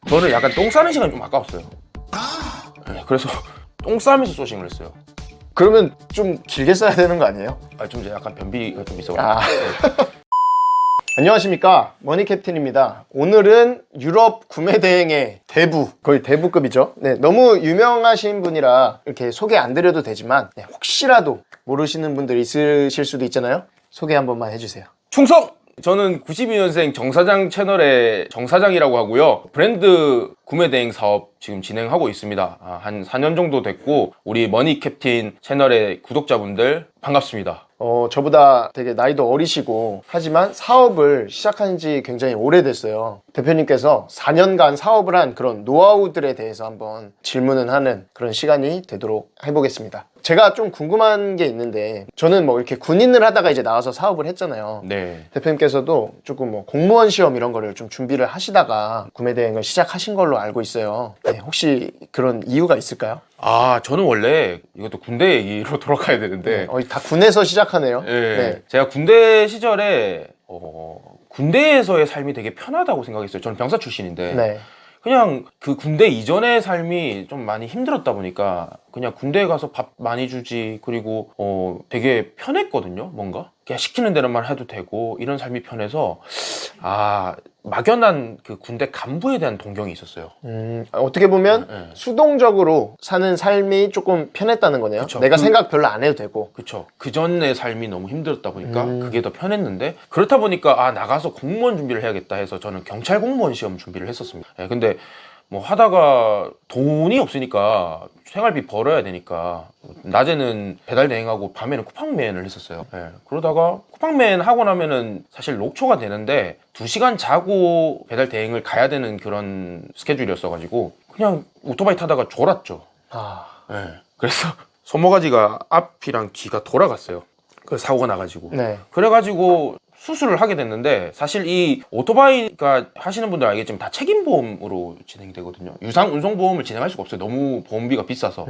저는 약간 똥 싸는 시간이 좀 아까웠어요. 네, 그래서 똥 싸면서 소싱을 했어요. 그러면 좀 길게 써야 되는 거 아니에요? 좀 약간 변비가 좀 있어가지고. 아. 안녕하십니까, 머니캡틴입니다. 오늘은 유럽 구매 대행의 대부, 거의 대부급이죠. 네, 너무 유명하신 분이라 이렇게 소개 안 드려도 되지만 혹시라도 모르시는 분들 있으실 수도 있잖아요. 소개 한 번만 해주세요. 충성! 저는 92년생 정사장 채널의 정사장이라고 하고요. 브랜드 구매 대행 사업 지금 진행하고 있습니다. 한 4년 정도 됐고, 우리 머니캡틴 채널의 구독자분들 반갑습니다. 저보다 되게 나이도 어리시고 하지만 사업을 시작한 지 굉장히 오래됐어요. 대표님께서 4년간 사업을 한 그런 노하우들에 대해서 한번 질문을 하는 그런 시간이 되도록 해보겠습니다. 제가 좀 궁금한 게 있는데, 저는 뭐 이렇게 군인을 하다가 이제 나와서 사업을 했잖아요. 네. 대표님께서도 조금 뭐 공무원 시험 이런 거를 좀 준비를 하시다가 구매 대행을 시작하신 걸로 알고 있어요. 네, 혹시 그런 이유가 있을까요? 저는 원래 이것도 군대 얘기로 돌아가야 되는데, 다 군에서 시작하네요. 네. 제가 군대 시절에 군대에서의 삶이 되게 편하다고 생각했어요. 저는 병사 출신인데 네. 그냥 그 군대 이전의 삶이 좀 많이 힘들었다 보니까 그냥 군대에 가서 밥 많이 주지, 그리고 되게 편했거든요. 뭔가 그냥 시키는 대로만 해도 되고 이런 삶이 편해서 막연한 그 군대 간부에 대한 동경이 있었어요. 어떻게 보면 네. 수동적으로 사는 삶이 조금 편했다는 거네요. 그쵸. 내가 생각 별로 안 해도 되고. 그쵸. 그 전의 삶이 너무 힘들었다 보니까 그게 더 편했는데, 그렇다 보니까 나가서 공무원 준비를 해야겠다 해서 저는 경찰 공무원 시험 준비를 했었습니다. 근데 뭐 하다가 돈이 없으니까 생활비 벌어야 되니까 낮에는 배달 대행하고 밤에는 쿠팡맨을 했었어요. 그러다가 쿠팡맨 하고 나면은 사실 녹초가 되는데 2시간 자고 배달 대행을 가야 되는 그런 스케줄이었어가지고 그냥 오토바이 타다가 졸았죠. 그래서 손모가지가 앞이랑 뒤가 돌아갔어요. 그 사고가 나가지고. 네. 그래가지고 수술을 하게 됐는데, 사실 이 오토바이가 하시는 분들 알겠지만 다 책임보험으로 진행되거든요. 유상 운송보험을 진행할 수가 없어요. 너무 보험비가 비싸서.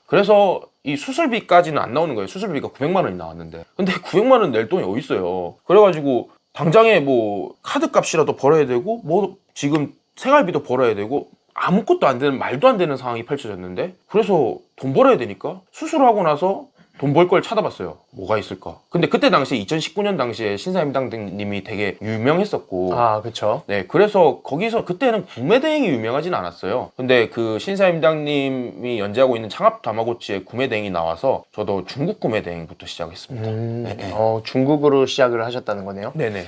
그래서 이 수술비까지는 안 나오는 거예요. 수술비가 900만 원이 나왔는데, 근데 900만 원 낼 돈이 어디 있어요. 그래가지고 당장에 뭐 카드 값이라도 벌어야 되고, 뭐 지금 생활비도 벌어야 되고, 아무것도 안 되는, 말도 안 되는 상황이 펼쳐졌는데, 그래서 돈 벌어야 되니까 수술하고 나서 돈 벌 걸 찾아봤어요. 뭐가 있을까? 근데 그때 당시에 2019년 당시에 신사임당님이 되게 유명했었고, 그쵸. 네, 그래서 거기서 그때는 구매 대행이 유명하진 않았어요. 근데 그 신사임당님이 연재하고 있는 창업 다마고치의 구매 대행이 나와서 저도 중국 구매 대행부터 시작했습니다. 네. 중국으로 시작을 하셨다는 거네요. 네네.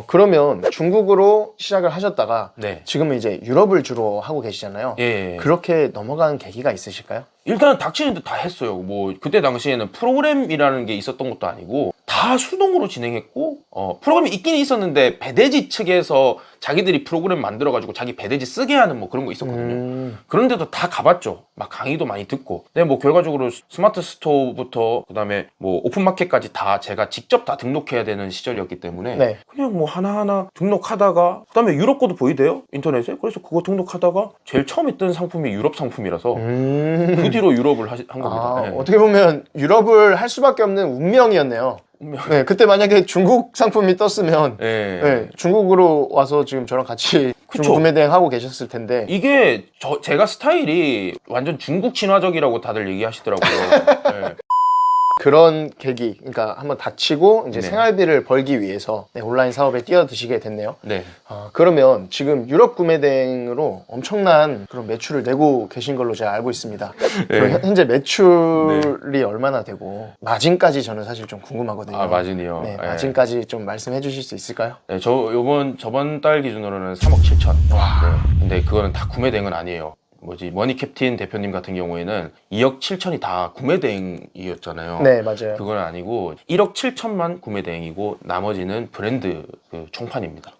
그러면 중국으로 시작을 하셨다가 네. 지금은 이제 유럽을 주로 하고 계시잖아요. 예. 그렇게 넘어간 계기가 있으실까요? 일단 닥치는 듯 다 했어요. 뭐 그때 당시에는 프로그램이라는 게 있었던 것도 아니고 다 수동으로 진행했고, 프로그램이 있긴 있었는데 배대지 측에서 자기들이 프로그램 만들어가지고 자기 배대지 쓰게 하는 뭐 그런 거 있었거든요. 그런데도 다 가봤죠. 막 강의도 많이 듣고. 근데 뭐 결과적으로 스마트 스토어부터 그다음에 뭐 오픈마켓까지 다 제가 직접 다 등록해야 되는 시절이었기 때문에 네. 그냥 뭐 하나하나 등록하다가, 그다음에 유럽 거도 보이대요, 인터넷에. 그래서 그거 등록하다가 제일 처음에 뜬 상품이 유럽 상품이라서 그 뒤로 유럽을 한 겁니다. 네. 어떻게 보면 유럽을 할 수밖에 없는 운명이었네요. 네, 그때 만약에 중국 상품이 떴으면 중국으로 와서 지금 저랑 같이 중국 구매 대행 하고 계셨을 텐데. 이게 제가 스타일이 완전 중국 친화적이라고 다들 얘기하시더라고요. 네. 그런 계기, 그러니까 한번 다치고 이제 네. 생활비를 벌기 위해서 온라인 사업에 뛰어드시게 됐네요. 네. 그러면 지금 유럽 구매 대행으로 엄청난 그런 매출을 내고 계신 걸로 제가 알고 있습니다. 그럼 현재 매출이 얼마나 되고 마진까지 저는 사실 좀 궁금하거든요. 마진이요? 네, 마진까지 좀 말씀해 주실 수 있을까요? 네, 저번 달 기준으로는 3억 7천. 네. 근데 그거는 다 구매 대행은 아니에요. 머니캡틴 대표님 같은 경우에는 2억 7천이 다 구매 대행이었잖아요. 네, 맞아요. 그건 아니고 1억 7천만 구매 대행이고 나머지는 브랜드 그 총판입니다.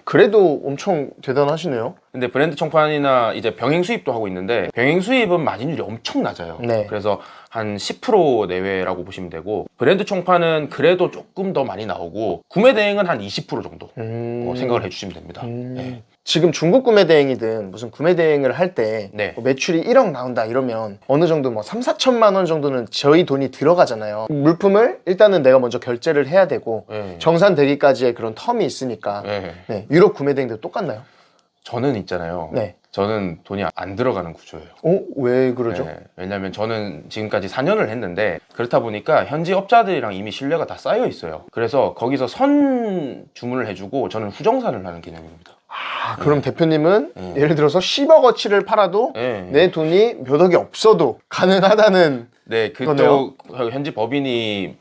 그래도 엄청 대단하시네요. 근데 브랜드 총판이나 이제 병행 수입도 하고 있는데, 병행 수입은 마진율이 엄청 낮아요. 네. 그래서 한 10% 내외라고 보시면 되고, 브랜드 총판은 그래도 조금 더 많이 나오고, 구매 대행은 한 20% 정도 생각을 해주시면 됩니다. 네. 지금 중국 구매 대행이든 무슨 구매 대행을 할 때 네. 매출이 1억 나온다 이러면 어느 정도 뭐 3, 4천만 원 정도는 저희 돈이 들어가잖아요. 물품을 일단은 내가 먼저 결제를 해야 되고 정산되기까지의 그런 텀이 있으니까. 네. 유럽 구매 대행도 똑같나요? 저는 있잖아요. 네. 저는 돈이 안 들어가는 구조예요. 왜 그러죠? 네, 왜냐면 저는 지금까지 4년을 했는데 그렇다 보니까 현지 업자들이랑 이미 신뢰가 다 쌓여 있어요. 그래서 거기서 선 주문을 해주고 저는 후정산을 하는 개념입니다. 그럼 대표님은 예를 들어서 10억어치를 팔아도 네. 내 돈이 몇 억이 없어도 가능하다는. 네, 그러네요. 그또 현지 법인이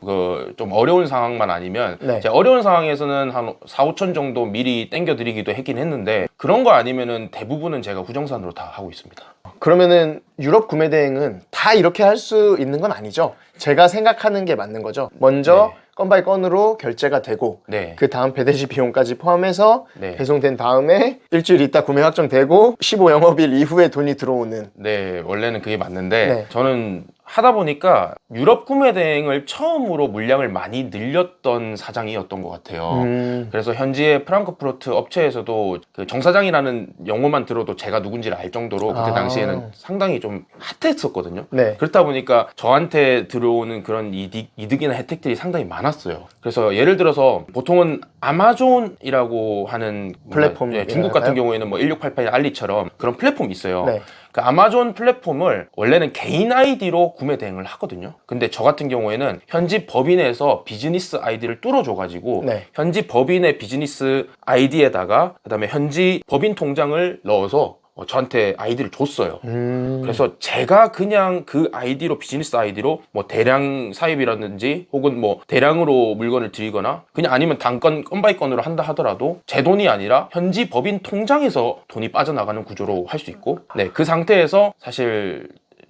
좀 어려운 상황만 아니면 네. 제가 어려운 상황에서는 한 4, 5천 정도 미리 땡겨드리기도 했긴 했는데 그런 거 아니면은 대부분은 제가 후정산으로 다 하고 있습니다. 그러면은 유럽 구매 대행은 다 이렇게 할 수 있는 건 아니죠? 제가 생각하는 게 맞는 거죠. 먼저 네. 건 바이 건으로 결제가 되고 네. 그 다음 배대지 비용까지 포함해서 네. 배송된 다음에 일주일 있다 구매 확정되고 15 영업일 이후에 돈이 들어오는. 네, 원래는 그게 맞는데 네. 저는 하다 보니까 유럽 구매 대행을 처음으로 물량을 많이 늘렸던 사장이었던 것 같아요. 그래서 현지의 프랑크푸르트 업체에서도 그 정사장이라는 용어만 들어도 제가 누군지를 알 정도로 그때 당시에는 상당히 좀 핫했었거든요. 네. 그렇다 보니까 저한테 들어오는 그런 이득이나 혜택들이 상당히 많았어요. 그래서 예를 들어서 보통은 아마존이라고 하는 플랫폼 중국 같은 경우에는 뭐 1688 알리처럼 그런 플랫폼이 있어요. 네. 그 아마존 플랫폼을 원래는 개인 아이디로 구매 대행을 하거든요. 근데 저 같은 경우에는 현지 법인에서 비즈니스 아이디를 뚫어줘가지고 네. 현지 법인의 비즈니스 아이디에다가 그다음에 현지 법인 통장을 넣어서 저한테 아이디를 줬어요. 그래서 제가 그냥 그 아이디로 비즈니스 아이디로 뭐 대량 사입이라든지 혹은 뭐 대량으로 물건을 드리거나 그냥 아니면 단건 건바이 건으로 한다 하더라도 제 돈이 아니라 현지 법인 통장에서 돈이 빠져나가는 구조로 할 수 있고 네, 그 상태에서 사실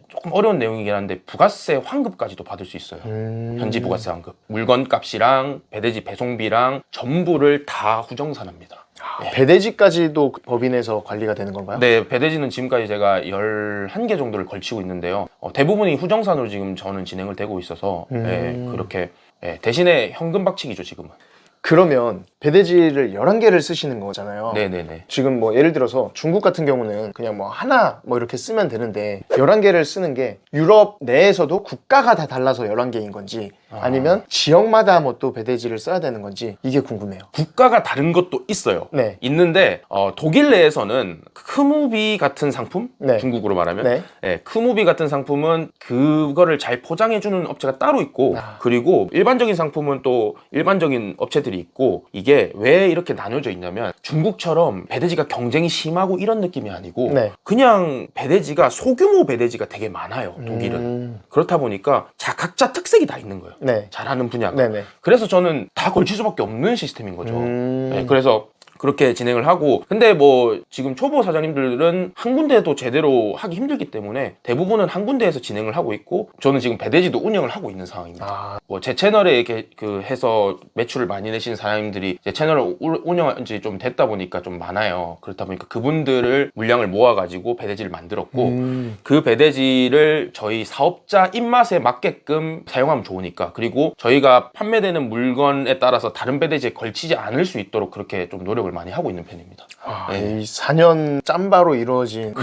조금 어려운 내용이긴 한데 부가세 환급까지도 받을 수 있어요. 현지 부가세 환급. 물건 값이랑 배대지 배송비랑 전부를 다 후정산합니다. 네. 배대지까지도 법인에서 관리가 되는 건가요? 네, 배대지는 지금까지 제가 11개 정도를 걸치고 있는데요. 대부분이 후정산으로 지금 저는 진행을 되고 있어서 그렇게 대신에 현금 박치기죠, 지금은. 그러면 배대지를 11개를 쓰시는 거잖아요. 네네네. 지금 뭐 예를 들어서 중국 같은 경우는 그냥 뭐 하나 뭐 이렇게 쓰면 되는데 11개를 쓰는 게 유럽 내에서도 국가가 다 달라서 11개인 건지 아니면 지역마다 뭐 또 배대지를 써야 되는 건지 이게 궁금해요. 국가가 다른 것도 있어요. 네. 있는데 독일 내에서는 크무비 같은 상품, 네. 중국으로 말하면 네. 크무비 같은 상품은 그거를 잘 포장해주는 업체가 따로 있고 그리고 일반적인 상품은 또 일반적인 업체들이 있고 이게 왜 이렇게 나눠져 있냐면 중국처럼 배대지가 경쟁이 심하고 이런 느낌이 아니고 네. 그냥 배대지가 소규모 배대지가 되게 많아요. 독일은. 그렇다 보니까 각자 특색이 다 있는 거예요. 네. 잘하는 분야가. 네네. 그래서 저는 다 걸칠 수밖에 없는 시스템인 거죠. 네, 그래서 그렇게 진행을 하고 근데 뭐 지금 초보 사장님들은 한 군데도 제대로 하기 힘들기 때문에 대부분은 한 군데에서 진행을 하고 있고 저는 지금 배대지도 운영을 하고 있는 상황입니다. 뭐 제 채널에 이렇게 해서 매출을 많이 내시는 사장님들이 제 채널을 운영한 지 좀 됐다 보니까 좀 많아요. 그렇다 보니까 그분들을 물량을 모아가지고 배대지를 만들었고 그 배대지를 저희 사업자 입맛에 맞게끔 사용하면 좋으니까 그리고 저희가 판매되는 물건에 따라서 다른 배대지에 걸치지 않을 수 있도록 그렇게 좀 노력을 많이 하고 있는 편입니다. 이 4년 짬바로 이루어진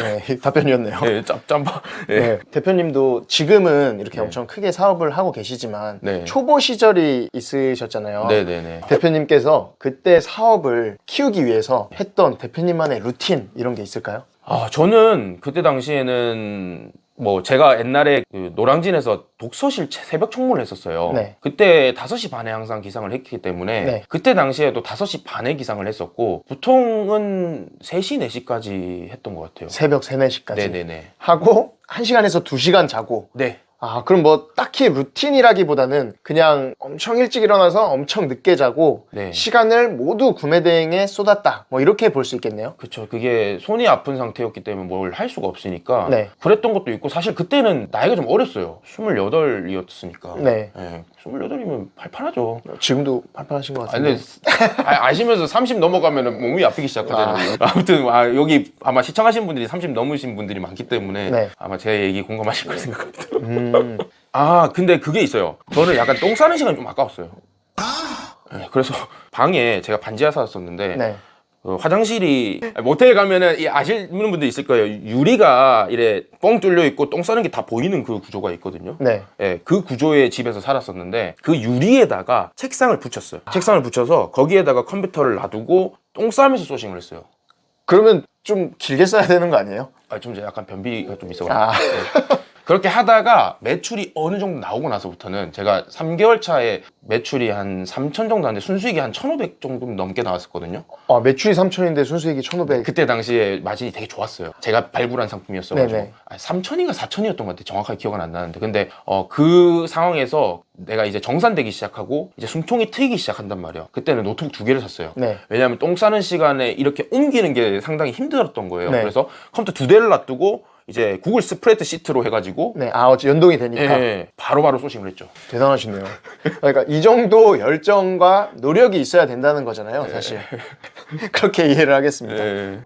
답변이었네요. 네, 짬바. 네. 네. 대표님도 지금은 이렇게 엄청 크게 사업을 하고 계시지만 네. 초보 시절이 있으셨잖아요. 네네네. 대표님께서 그때 사업을 키우기 위해서 했던 대표님만의 루틴 이런 게 있을까요? 저는 그때 당시에는 뭐 제가 옛날에 그 노량진에서 독서실 새벽 청문을 했었어요. 네. 그때 5시 반에 항상 기상을 했기 때문에 네. 그때 당시에도 5시 반에 기상을 했었고 보통은 3시, 4시까지 했던 것 같아요. 새벽 3, 4시까지 네네네. 하고 1시간에서 2시간 자고. 네. 그럼 뭐 딱히 루틴이라기보다는 그냥 엄청 일찍 일어나서 엄청 늦게 자고 네. 시간을 모두 구매 대행에 쏟았다 뭐 이렇게 볼 수 있겠네요. 그쵸. 그게 손이 아픈 상태였기 때문에 뭘 할 수가 없으니까 네. 그랬던 것도 있고 사실 그때는 나이가 좀 어렸어요. 28이었으니까. 네. 28이면 팔팔하죠. 지금도 팔팔하신 것 아니, 같은데. 근데 아시면서 30 넘어가면 몸이 아프기 시작하잖아요. 아무튼 여기 아마 시청하신 분들이 30 넘으신 분들이 많기 때문에 네. 아마 제 얘기 공감하실 거라 생각합니다. 근데 그게 있어요. 저는 약간 똥 싸는 시간이 좀 아까웠어요. 네, 그래서 방에 제가 반지하 살았었는데 네. 화장실이 모텔 가면은 아시는 분들 있을 거예요. 유리가 이래 뻥 뚫려 있고 똥 싸는 게 다 보이는 그 구조가 있거든요. 네. 예, 그 구조의 집에서 살았었는데 그 유리에다가 책상을 붙였어요. 책상을 붙여서 거기에다가 컴퓨터를 놔두고 똥 싸면서 소싱을 했어요. 그러면 좀 길게 써야 되는 거 아니에요? 좀 이제 약간 변비가 좀 있어가지고 아. 그렇게 하다가 매출이 어느 정도 나오고 나서부터는 제가 3개월 차에 매출이 한 3천 정도 하는데 순수익이 한 1,500 정도 넘게 나왔었거든요. 매출이 3천인데 순수익이 1,500. 그때 당시에 마진이 되게 좋았어요. 제가 발굴한 상품이었어가지고 네네. 3천인가 4천이었던 것 같아요. 정확하게 기억은 안 나는데 근데 그 상황에서 내가 이제 정산되기 시작하고 이제 숨통이 트이기 시작한단 말이에요. 그때는 노트북 2개를 샀어요. 네. 왜냐하면 똥 싸는 시간에 이렇게 옮기는 게 상당히 힘들었던 거예요. 네. 그래서 컴퓨터 2대를 놔두고 이제 구글 스프레드 시트로 해가지고 네, 어째 연동이 되니까. 바로바로 소싱을 했죠. 대단하시네요. 그러니까 이 정도 열정과 노력이 있어야 된다는 거잖아요, 사실. 그렇게 이해를 하겠습니다.